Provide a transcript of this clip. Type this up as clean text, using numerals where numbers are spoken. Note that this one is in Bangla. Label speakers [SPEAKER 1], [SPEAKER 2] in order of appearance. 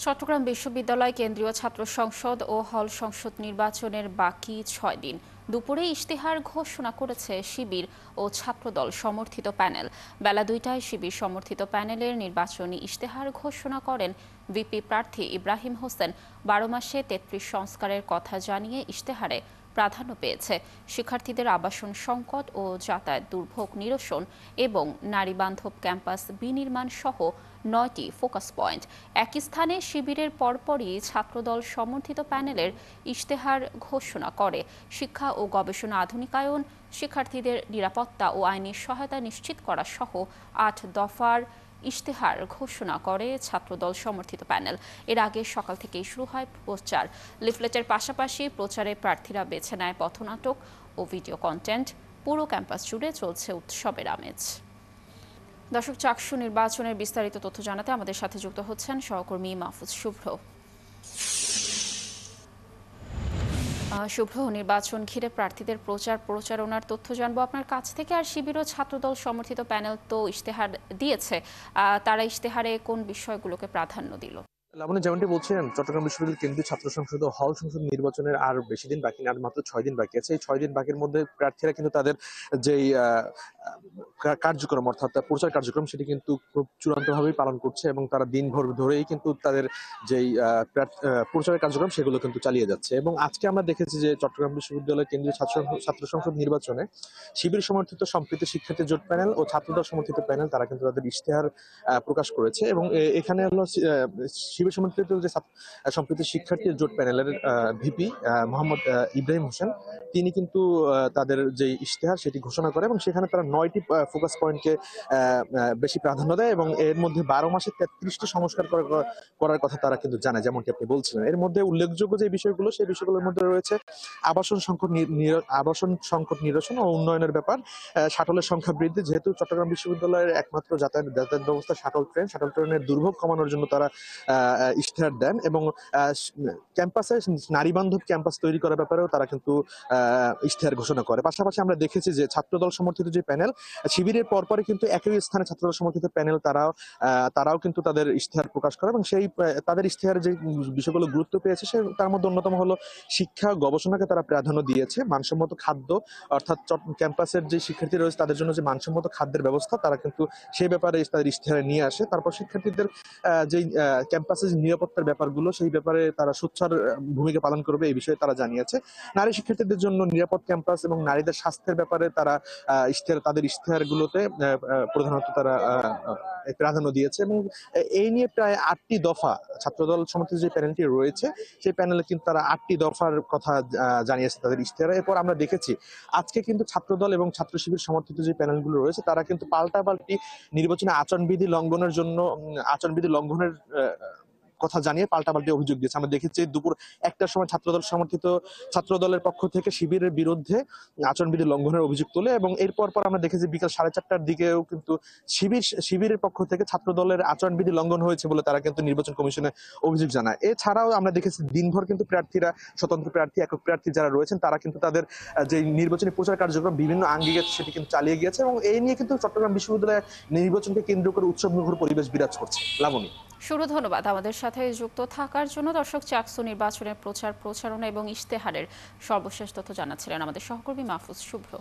[SPEAKER 1] চট্টগ্রাম বিশ্ববিদ্যালয় কেন্দ্রীয় ছাত্র সংসদ ও হল সংসদ নির্বাচনের বাকি ৬ দিন। দুপুরে ইশতেহার ঘোষণা করেছে শিবির ও ছাত্রদল সমর্থিত প্যানেল। বেলা ২টায় শিবির সমর্থিত প্যানেলের নির্বাচনী ইশতেহার ঘোষণা করেন ভিপি প্রার্থী ইব্রাহিম হোসেন। ১২ মাসে ৩৩ সংস্কারের কথা জানিয়ে ইশতেহারে প্রাধান্য পেয়েছে শিক্ষার্থীদের আবাসন সংকট ও যাতায়াত দুর্ভোগ নিরসন এবং নারীবান্ধব ক্যাম্পাস বিনির্মাণ সহ ৯টি ফোকাস পয়েন্ট। একই স্থানে শিবিরের পরপরই ছাত্রদল সমর্থিত প্যানেলের ইশতেহার ঘোষণা করে শিক্ষা ও গবেষণা আধুনিকায়ন, শিক্ষার্থীদের নিরাপত্তা ও আইনি সহায়তা নিশ্চিত করা সহ ৮ দফার ইশতেহার ঘোষণা করে ছাত্রদল সমর্থিত প্যানেল। এর আগে সকাল থেকেই শুরু হয় প্রচার। লিফলেটের পাশাপাশি প্রচারে প্রার্থীরা বেছে নেয় পথনাটক ও ভিডিও কন্টেন্ট। পুরো ক্যাম্পাস জুড়ে চলছে উৎসবের আমেজ। দর্শক, চাকসু নির্বাচনের বিস্তারিত তথ্য জানাতে আমাদের সাথে যুক্ত হচ্ছেন সহকর্মী মাহফুজ শুভ্র। শুভ্র, নির্বাচন ঘিরে প্রার্থীদের প্রচারণার তথ্য জানবো আপনার কাছ থেকে। আর শিবির ও ছাত্রদল সমর্থিত প্যানেল তো ইশতেহার দিয়েছে, তারা ইশতেহারে কোন বিষয়গুলোকে প্রাধান্য দিল?
[SPEAKER 2] লাবণী, যেমনটি বলছিলেন, চট্টগ্রাম বিশ্ববিদ্যালয় কেন্দ্রীয় ছাত্র সংসদ ও হল সংসদ নির্বাচনের আর বেশি দিন বাকি না, আর মাত্র ৬ দিন বাকি আছে। এই ৬ দিন বাকির মধ্যে প্রার্থীরা কিন্তু তাদের যেই কার্যক্রম, অর্থাৎ প্রচার কার্যক্রম, সেটি কিন্তু খুব চূড়ান্তভাবেই পালন করছে এবং তারা দিনভর ধরেই কিন্তু তাদের যেই প্রচারের কার্যক্রম সেগুলো কিন্তু চালিয়ে যাচ্ছে। এবং আজকে আমরা দেখেছি যে চট্টগ্রাম বিশ্ববিদ্যালয় কেন্দ্রীয় ছাত্র সংসদ নির্বাচনে শিবির সমর্থিত সম্প্রীতি শিক্ষার্থী জোট প্যানেল ও ছাত্রদল সমর্থিত প্যানেল তারা কিন্তু তাদের ইশতেহার প্রকাশ করেছে। এবং এখানে হলো শিবির সমর্থিত যে সম্প্রীতি শিক্ষার্থী জোট প্যানেলের ভিপি মোহাম্মদ ইব্রাহিম হোসেন, তিনি কিন্তু তাদের যে ইশতেহার সেটি ঘোষণা করে এবং সেখানে তারা ৯টি ফোকাস পয়েন্টকে বেশি প্রাধান্য দেয় এবং এর মধ্যে ১২ মাসে ৩৩টি সংস্কার করার কথা তারা কিন্তু জানায়, যেমনটি আপনি বলছিলেন। এর মধ্যে উল্লেখযোগ্য যে বিষয়গুলো, সেই বিষয়গুলোর মধ্যে রয়েছে আবাসন সংকট নিরসন ও উন্নয়নের ব্যাপার, শাটলের সংখ্যা বৃদ্ধি, যেহেতু চট্টগ্রাম বিশ্ববিদ্যালয়ের একমাত্র যাতায়াত ব্যবস্থা শাটল ট্রেনের দুর্ভোগ কমানোর জন্য তারা ইশতেহার দেন এবং ক্যাম্পাসে নারীবান্ধব ক্যাম্পাস তৈরি করার ব্যাপারেও তারা কিন্তু ইশতেহার ঘোষণা করে। পাশাপাশি আমরা দেখেছি যে ছাত্রদল সমর্থিত যে প্যানেল, শিবিরের পরপরই কিন্তু একই স্থানে ছাত্রদল সমর্থিত প্যানেল তারাও কিন্তু তাদের ইশতেহার প্রকাশ করে এবং সেই তাদের ইশতেহারে যে বিষয়গুলো গুরুত্ব পেয়েছে তার মধ্যে অন্যতম হলো শিক্ষা গবেষণাকে তারা প্রাধান্য দিয়েছে। মানসম্মত খাদ্য, অর্থাৎ ক্যাম্পাসের যে শিক্ষার্থী রয়েছে তাদের জন্য যে মানসম্মত খাদ্যের ব্যবস্থা, তারা কিন্তু সেই ব্যাপারে তাদের ইশতেহারে নিয়ে আসে। তারপর শিক্ষার্থীদের যে ক্যাম্পাসের নিরাপত্তার ব্যাপারগুলো, সেই ব্যাপারে তারা সোচ্চার ভূমিকা পালন করবে, এই বিষয়ে তারা জানিয়েছে। নারী শিক্ষার্থীদের জন্য নিরাপদ ক্যাম্পাস এবং নারীদের স্বাস্থ্যের ব্যাপারে তারা তাদের ইশতেহারগুলোতে প্রধানত তারা প্রাধান্য দিয়েছে। এবং এই নিয়ে প্রায় ৮টি দফা ছাত্রদল সমর্থিত যে প্যানেলটি রয়েছে, সেই প্যানেলে কিন্তু তারা ৮টি দফার কথা জানিয়েছে তাদের ইশতেহারে। এরপর আমরা দেখেছি আজকে কিন্তু ছাত্রদল এবং ছাত্র শিবির সমর্থিত যে প্যানেলগুলো রয়েছে, তারা কিন্তু পাল্টাপাল্টি নির্বাচনে আচরণবিধি লঙ্ঘনের কথা জানিয়ে পাল্টাপাল্টি অভিযোগ দিয়েছে। আমরা দেখেছি দুপুর ১টার সময় ছাত্রদলের পক্ষ থেকে শিবিরের বিরুদ্ধে আচরণবিধি লঙ্ঘনের অভিযোগ তোলে এবং এরপর আমরা দেখেছি বিকাল ৪:৩০টার দিকেও কিন্তু শিবিরের পক্ষ থেকে ছাত্রদলের আচরণবিধি লঙ্ঘন হয়েছে বলে তারা কিন্তু নির্বাচন কমিশনে অভিযোগ জানায়। এছাড়াও আমরা দেখেছি দিনভর কিন্তু প্রার্থীরা, স্বতন্ত্র প্রার্থী, একক প্রার্থী যারা রয়েছেন, তারা কিন্তু তাদের যে নির্বাচনী প্রচার কার্যক্রম বিভিন্ন আঙ্গিকে সেটি কিন্তু চালিয়ে গিয়েছে এবং এই নিয়ে কিন্তু চট্টগ্রাম বিশ্ববিদ্যালয়ের নির্বাচনকে কেন্দ্র করে উৎসবমুখর পরিবেশ বিরাজ করছে। লাবণী,
[SPEAKER 1] শুরু, ধন্যবাদ আমাদের সাথে যুক্ত থাকার জন্য। দর্শক, চাকসু নির্বাচনের প্রচারণা এবং ইশতেহারের সর্বশেষ তথ্য জানাচ্ছিলেন আমাদের সহকর্মী মাহফুজ শুভ্র।